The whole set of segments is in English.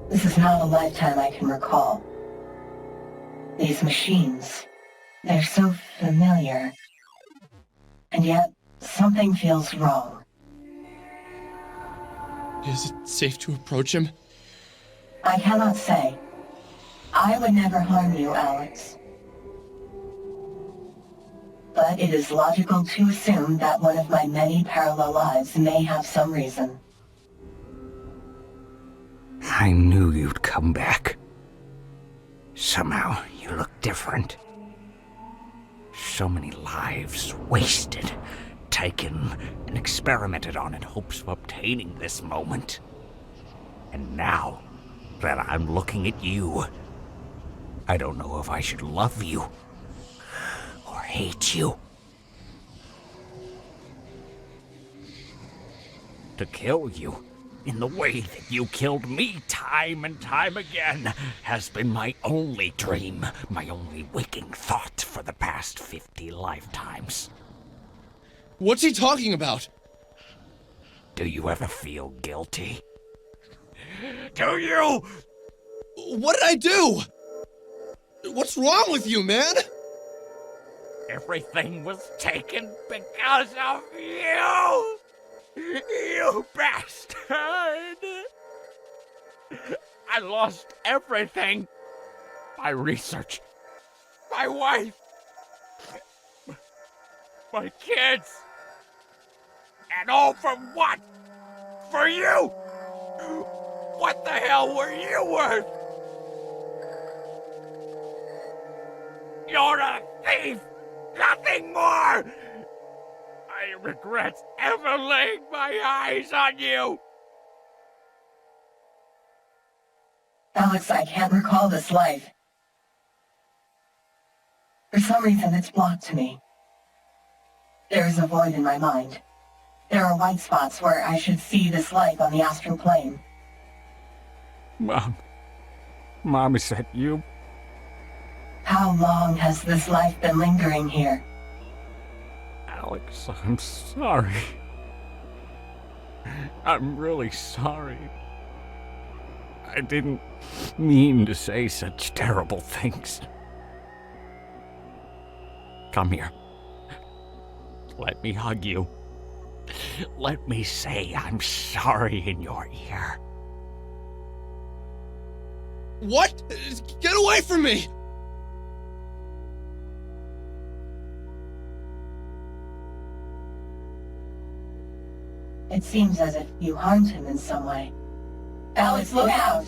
This is not a lifetime I can recall. These machines, they're so familiar. And yet, something feels wrong. Is it safe to approach him? I cannot say. I would never harm you, Alex. But it is logical to assume that one of my many parallel lives may have some reason. I knew you'd come back. Somehow, you look different. So many lives wasted, taken, and experimented on in hopes of obtaining this moment. And now that I'm looking at you, I don't know if I should love you or hate you. To kill you in the way that you killed me time and time again has been my only dream, my only waking thought for the past 50 lifetimes. What's he talking about? Do you ever feel guilty? Do you? What did I do? What's wrong with you, man? Everything was taken because of you! You bastard! I lost everything. My research, my wife, my kids. And all for what? For you! What the hell were you worth? You're a thief! Nothing more! I regret ever laying my eyes on you! Alex, I can't recall this life. For some reason, it's blocked to me. There is a void in my mind. There are white spots where I should see this life on the astral plane. Mom, is that you? How long has this life been lingering here? Alex, I'm sorry. I'm really sorry. I didn't mean to say such terrible things. Come here. Let me hug you. Let me say I'm sorry in your ear. What? Get away from me! It seems as if you harmed him in some way. Alex, look out!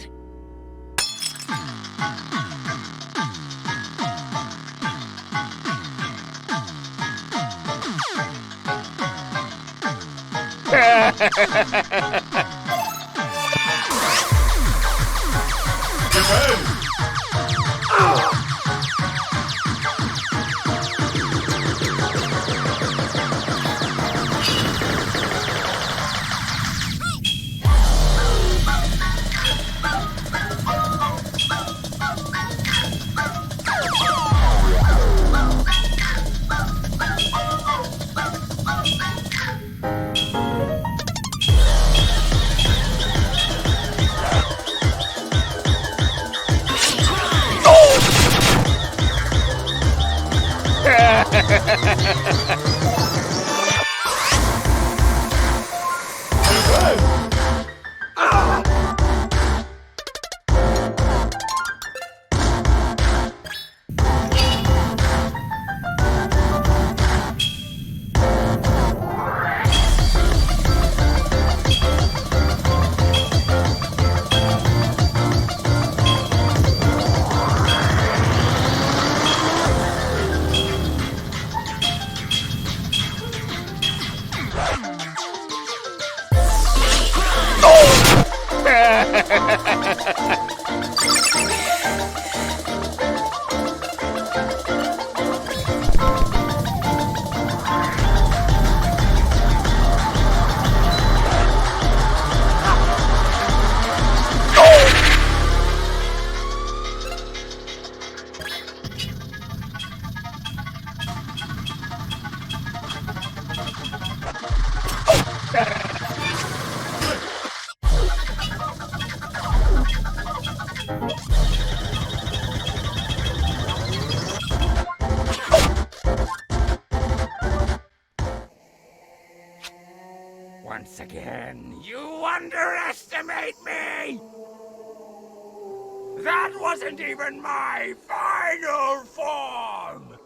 Once again, you underestimate me! That wasn't even my final form!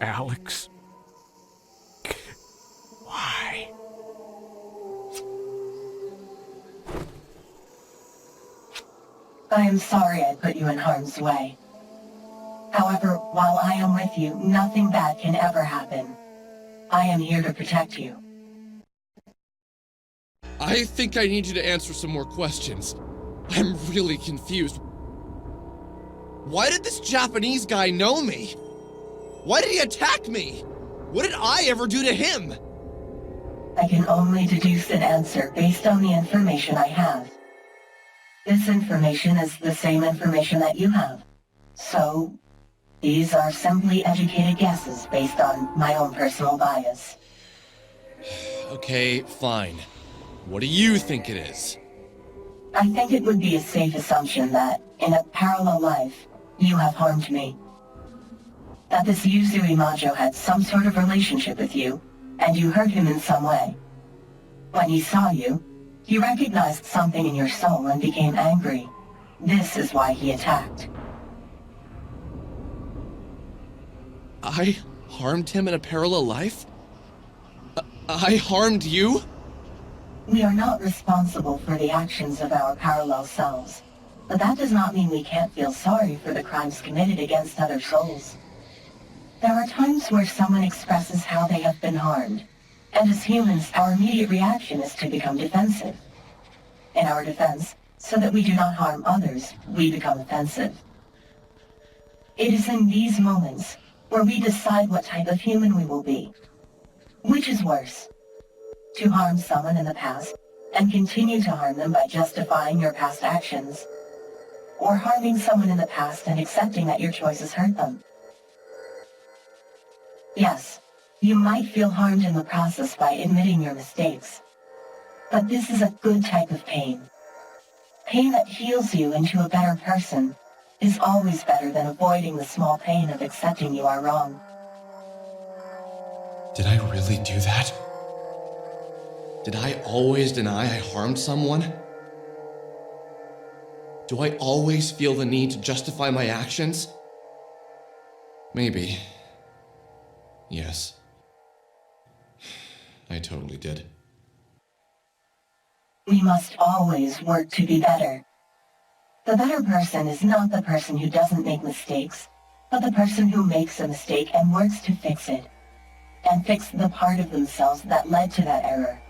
Alex? Why? I am sorry I put you in harm's way. However, while I am with you, nothing bad can ever happen. I am here to protect you. I think I need you to answer some more questions. I'm really confused. Why did this Japanese guy know me? Why did he attack me? What did I ever do to him? I can only deduce an answer based on the information I have. This information is the same information that you have. So, these are simply educated guesses based on my own personal bias. Okay, fine. What do you think it is? I think it would be a safe assumption that, in a parallel life, you have harmed me. That this Yuzui Majo had some sort of relationship with you, and you hurt him in some way. When he saw you, he recognized something in your soul and became angry. This is why he attacked. I harmed him in a parallel life? I harmed you? We are not responsible for the actions of our parallel selves, but that does not mean we can't feel sorry for the crimes committed against other souls. There are times where someone expresses how they have been harmed, and as humans, our immediate reaction is to become defensive. In our defense, so that we do not harm others, we become offensive. It is in these moments where we decide what type of human we will be. Which is worse? To harm someone in the past, and continue to harm them by justifying your past actions, or harming someone in the past and accepting that your choices hurt them. Yes, you might feel harmed in the process by admitting your mistakes. But this is a good type of pain. Pain that heals you into a better person is always better than avoiding the small pain of accepting you are wrong. Did I really do that? Did I always deny I harmed someone? Do I always feel the need to justify my actions? Maybe. Yes. I totally did. We must always work to be better. The better person is not the person who doesn't make mistakes, but the person who makes a mistake and works to fix it, and fix the part of themselves that led to that error.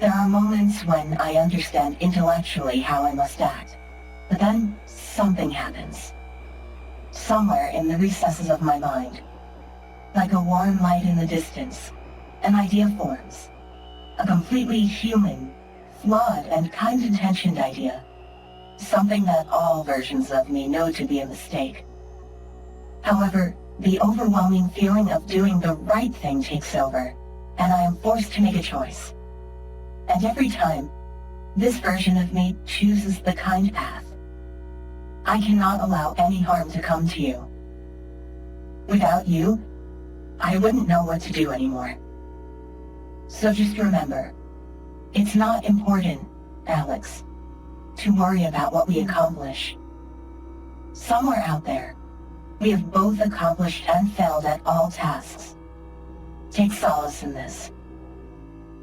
There are moments when I understand intellectually how I must act, but then something happens. Somewhere in the recesses of my mind, like a warm light in the distance, an idea forms. A completely human, flawed, and kind-intentioned idea. Something that all versions of me know to be a mistake. However, the overwhelming feeling of doing the right thing takes over, and I am forced to make a choice. And every time, this version of me chooses the kind path. I cannot allow any harm to come to you. Without you, I wouldn't know what to do anymore. So just remember, it's not important, Alex, to worry about what we accomplish. Somewhere out there, we have both accomplished and failed at all tasks. Take solace in this.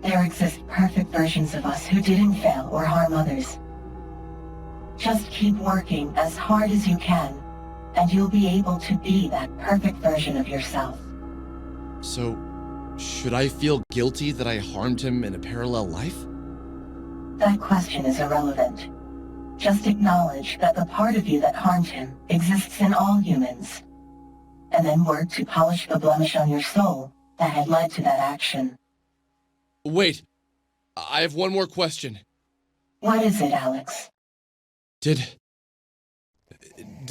There exist perfect versions of us who didn't fail or harm others. Just keep working as hard as you can, and you'll be able to be that perfect version of yourself. So, should I feel guilty that I harmed him in a parallel life? That question is irrelevant. Just acknowledge that the part of you that harmed him exists in all humans, and then work to polish the blemish on your soul that had led to that action. Wait, I have one more question. What is it, Alex? Did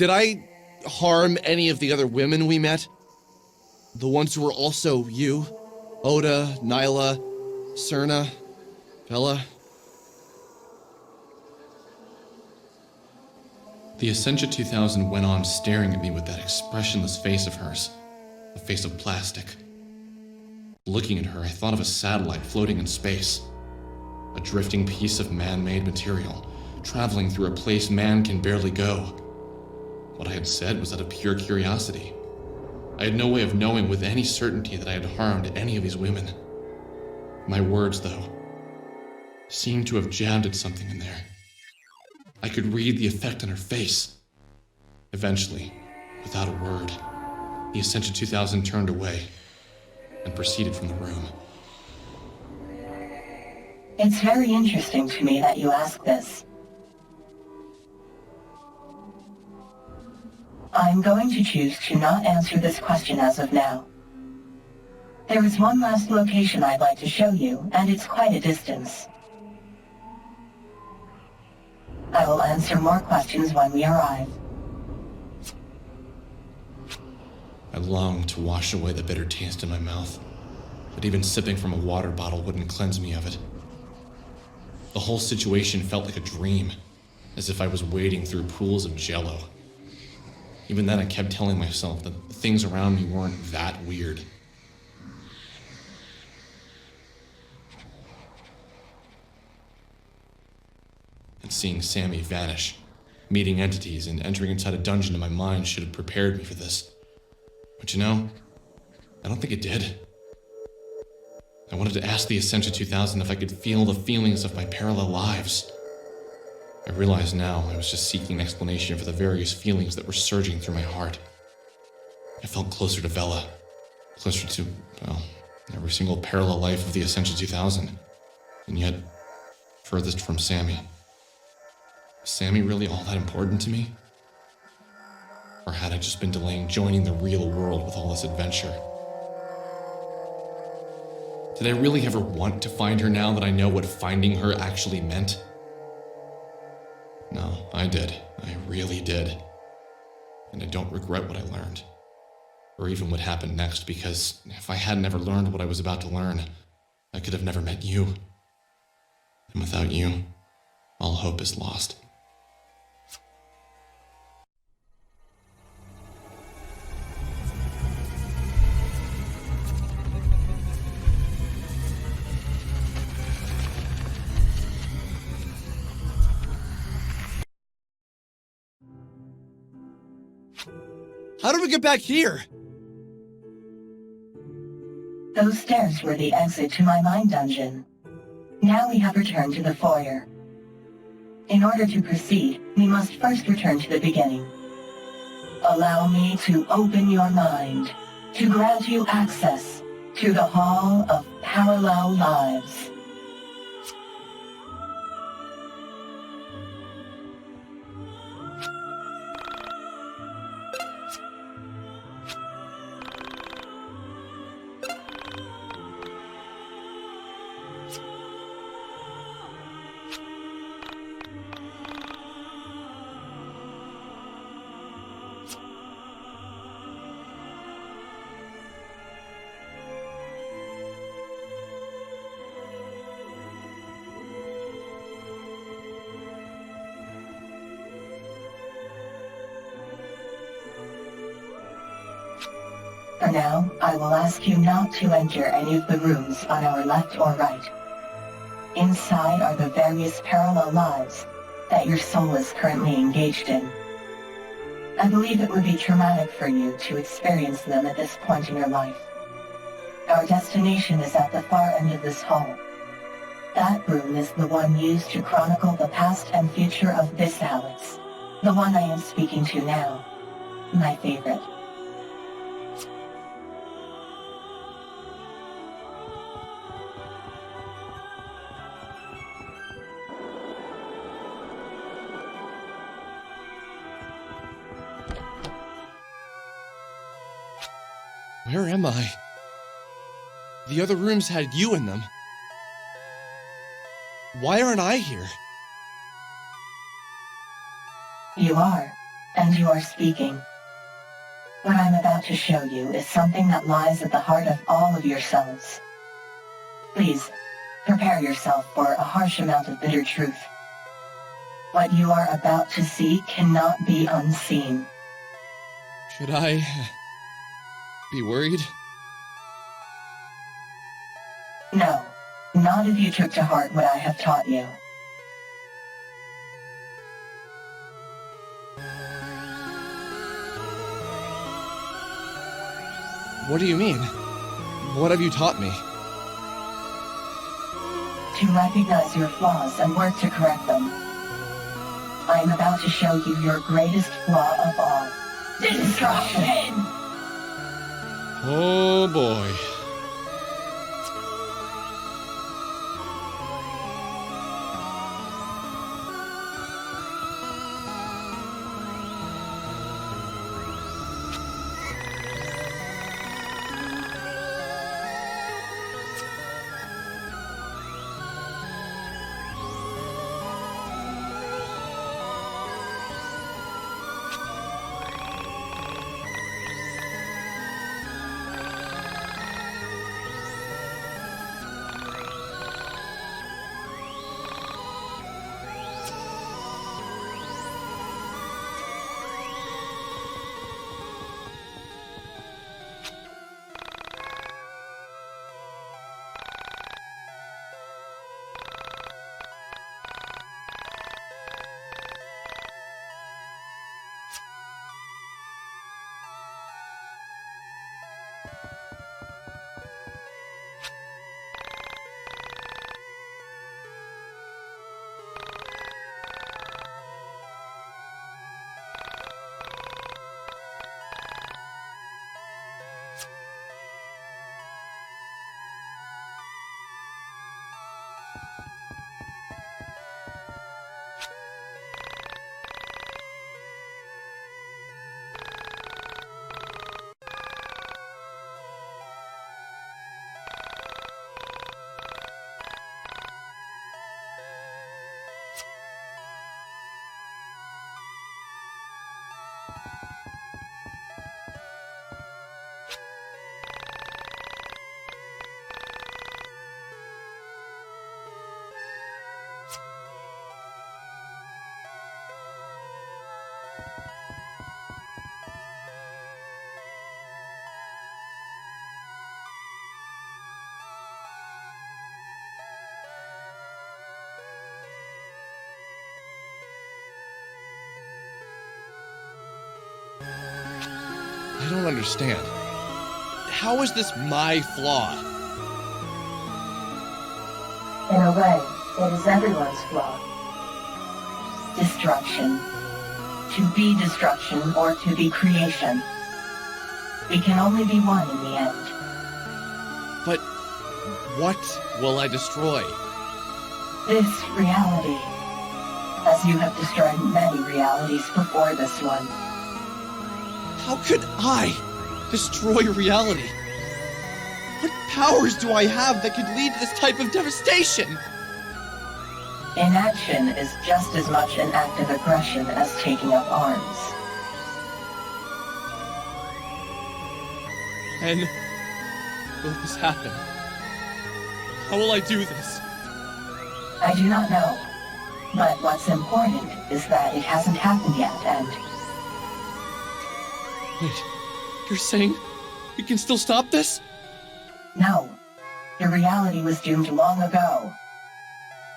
I harm any of the other women we met? The ones who were also you? Oda, Nyla, Serna, Bella? The Essentia 2000 went on staring at me with that expressionless face of hers, a face of plastic. Looking at her, I thought of a satellite floating in space, a drifting piece of man-made material, traveling through a place man can barely go. What I had said was out of pure curiosity. I had no way of knowing with any certainty that I had harmed any of these women. My words, though, seemed to have jabbed at something in there. I could read the effect on her face. Eventually, without a word, the Ascension 2000 turned away and proceeded from the room. It's very interesting to me that you ask this. I'm going to choose to not answer this question as of now. There is one last location I'd like to show you, and it's quite a distance. I will answer more questions when we arrive. I longed to wash away the bitter taste in my mouth, but even sipping from a water bottle wouldn't cleanse me of it. The whole situation felt like a dream, as if I was wading through pools of jello. Even then, I kept telling myself that the things around me weren't that weird. And seeing Sammy vanish, meeting entities, and entering inside a dungeon in my mind should have prepared me for this. But you know, I don't think it did. I wanted to ask the Ascension 2000 if I could feel the feelings of my parallel lives. I realize now I was just seeking an explanation for the various feelings that were surging through my heart. I felt closer to Vela, closer to, well, every single parallel life of the Ascension 2000, and yet furthest from Sammy. Was Sammy really all that important to me? Or had I just been delaying joining the real world with all this adventure? Did I really ever want to find her now that I know what finding her actually meant? No, I did. I really did. And I don't regret what I learned. Or even what happened next, because if I had never learned what I was about to learn, I could have never met you. And without you, all hope is lost. How do we get back here? Those stairs were the exit to my mind dungeon. Now we have returned to the foyer. In order to proceed, we must first return to the beginning. Allow me to open your mind, to grant you access to the Hall of Parallel Lives. For now, I will ask you not to enter any of the rooms on our left or right. Inside are the various parallel lives that your soul is currently engaged in. I believe it would be traumatic for you to experience them at this point in your life. Our destination is at the far end of this hall. That room is the one used to chronicle the past and future of this Alex, the one I am speaking to now, my favorite. Where am I? The other rooms had you in them. Why aren't I here? You are, and you are speaking. What I'm about to show you is something that lies at the heart of all of yourselves. Please, prepare yourself for a harsh amount of bitter truth. What you are about to see cannot be unseen. Should I be worried? No, not if you took to heart what I have taught you. What do you mean? What have you taught me? To recognize your flaws and work to correct them. I am about to show you your greatest flaw of all. Destruction! Oh boy. don't understand. How is this my flaw? In a way, it is everyone's flaw. Destruction. To be destruction or to be creation. We can only be one in the end. But what will I destroy? This reality. As you have destroyed many realities before this one. How could I destroy reality? What powers do I have that could lead to this type of devastation? Inaction is just as much an act of aggression as taking up arms. And will this happen? How will I do this? I do not know. But what's important is that it hasn't happened yet, and... Wait, you're saying we can still stop this? No. Your reality was doomed long ago.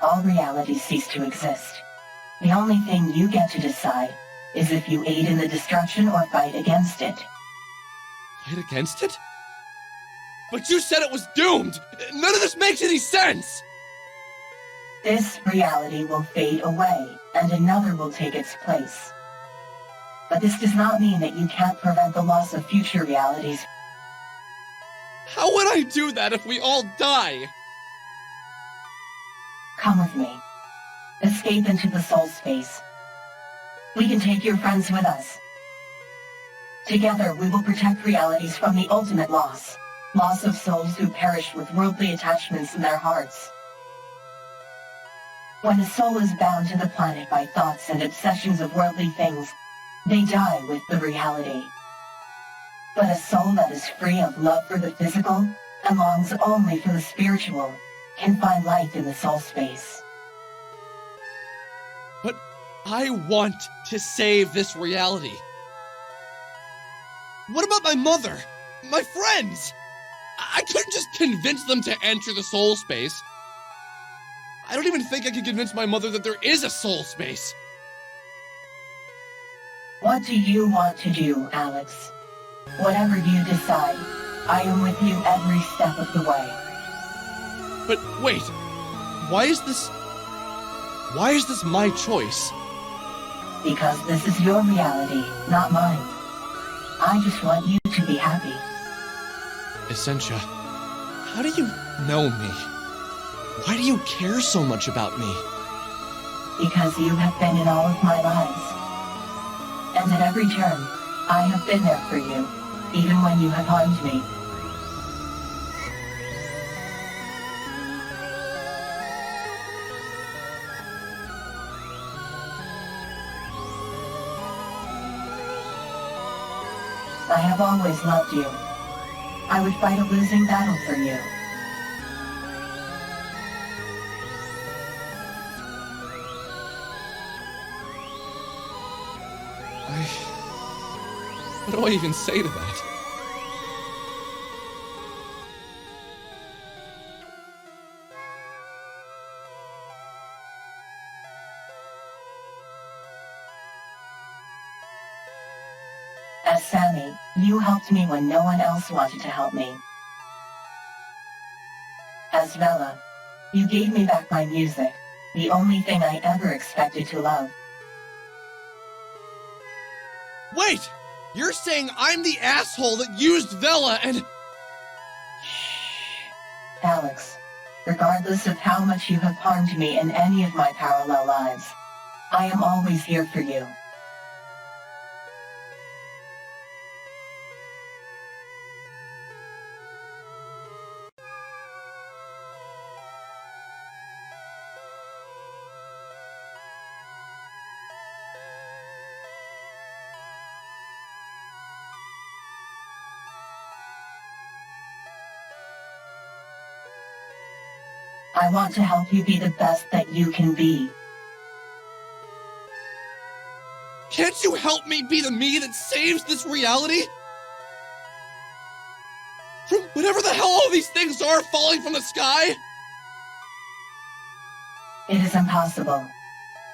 All realities cease to exist. The only thing you get to decide is if you aid in the destruction or fight against it. Fight against it? But you said it was doomed! None of this makes any sense! This reality will fade away, and another will take its place. But this does not mean that you can't prevent the loss of future realities. How would I do that if we all die? Come with me. Escape into the soul space. We can take your friends with us. Together, we will protect realities from the ultimate loss. Loss of souls who perish with worldly attachments in their hearts. When a soul is bound to the planet by thoughts and obsessions of worldly things, they die with the reality. But a soul that is free of love for the physical and longs only for the spiritual can find life in the soul space. But I want to save this reality. What about my mother? My friends? I couldn't just convince them to enter the soul space. I don't even think I could convince my mother that there is a soul space. What do you want to do, Alex? Whatever you decide, I am with you every step of the way. But wait, why is this my choice? Because this is your reality, not mine. I just want you to be happy. Essentia, how do you know me? Why do you care so much about me? Because you have been in all of my lives. And at every turn, I have been there for you, even when you have harmed me. I have always loved you. I would fight a losing battle for you. What do I even say to that? As Sammy, you helped me when no one else wanted to help me. As Vela, you gave me back my music, the only thing I ever expected to love. Wait! You're saying I'm the asshole that used Vela and... Shh. Alex, regardless of how much you have harmed me in any of my parallel lives, I am always here for you. I want to help you be the best that you can be. Can't you help me be the me that saves this reality? From whatever the hell all these things are falling from the sky? It is impossible.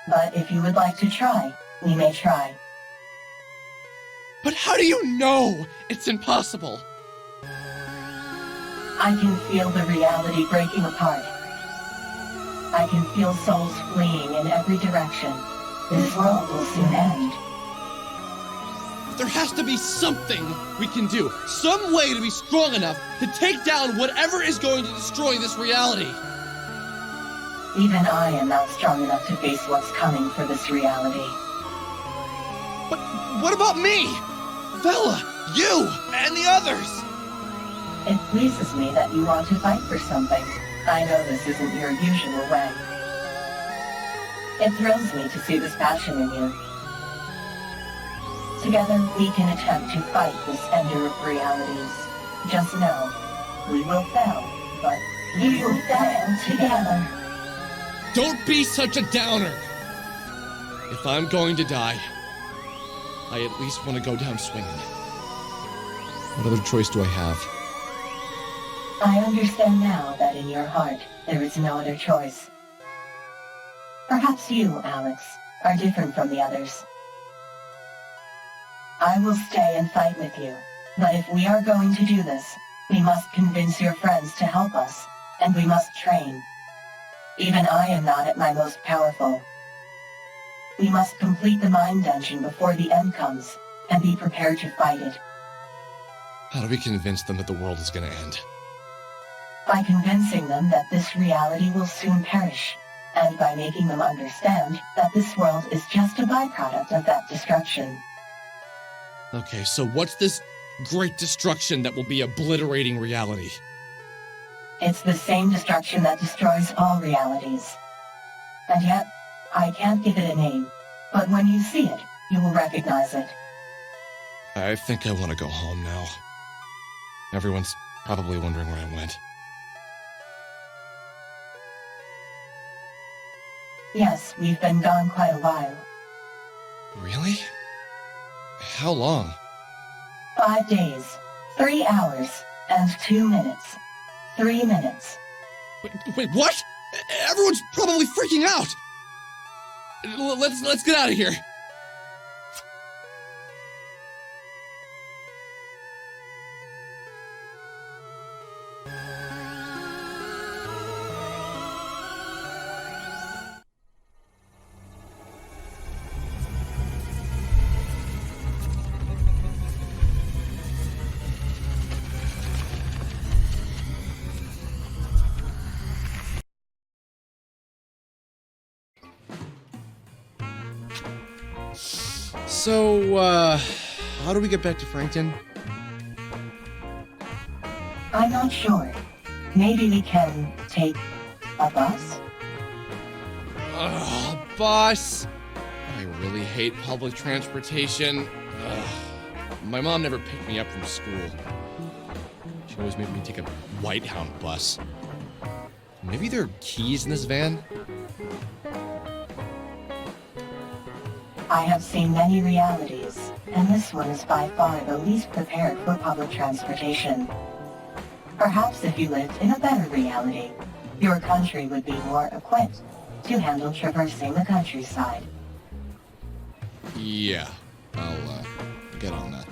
But if you would like to try, we may try. But how do you know it's impossible? I can feel the reality breaking apart. I can feel souls fleeing in every direction. This world will soon end. There has to be something we can do. Some way to be strong enough to take down whatever is going to destroy this reality. Even I am not strong enough to face what's coming for this reality. But what about me? Bella, you, and the others! It pleases me that you want to fight for something. I know this isn't your usual way. It thrills me to see this passion in you. Together, we can attempt to fight this ender of realities. Just know, we will fail, but we will fail together. Don't be such a downer! If I'm going to die, I at least want to go down swinging. What other choice do I have? I understand now that in your heart, there is no other choice. Perhaps you, Alex, are different from the others. I will stay and fight with you, but if we are going to do this, we must convince your friends to help us, and we must train. Even I am not at my most powerful. We must complete the mind dungeon before the end comes, and be prepared to fight it. How do we convince them that the world is gonna end? By convincing them that this reality will soon perish, and by making them understand that this world is just a byproduct of that destruction. Okay, so what's this great destruction that will be obliterating reality? It's the same destruction that destroys all realities. And yet, I can't give it a name, but when you see it, you will recognize it. I think I want to go home now. Everyone's probably wondering where I went. Yes, we've been gone quite a while. Really? How long? 5 days, 3 hours, and 2 minutes. 3 minutes. Wait, what? Everyone's probably freaking out! Let's get out of here! So, how do we get back to Frankton? I'm not sure. Maybe we can take a bus? Ugh, bus! I really hate public transportation. Ugh. My mom never picked me up from school. She always made me take a Whitehound bus. Maybe there are keys in this van? I have seen many realities, and this one is by far the least prepared for public transportation. Perhaps if you lived in a better reality, your country would be more equipped to handle traversing the countryside. Yeah, I'll get on that.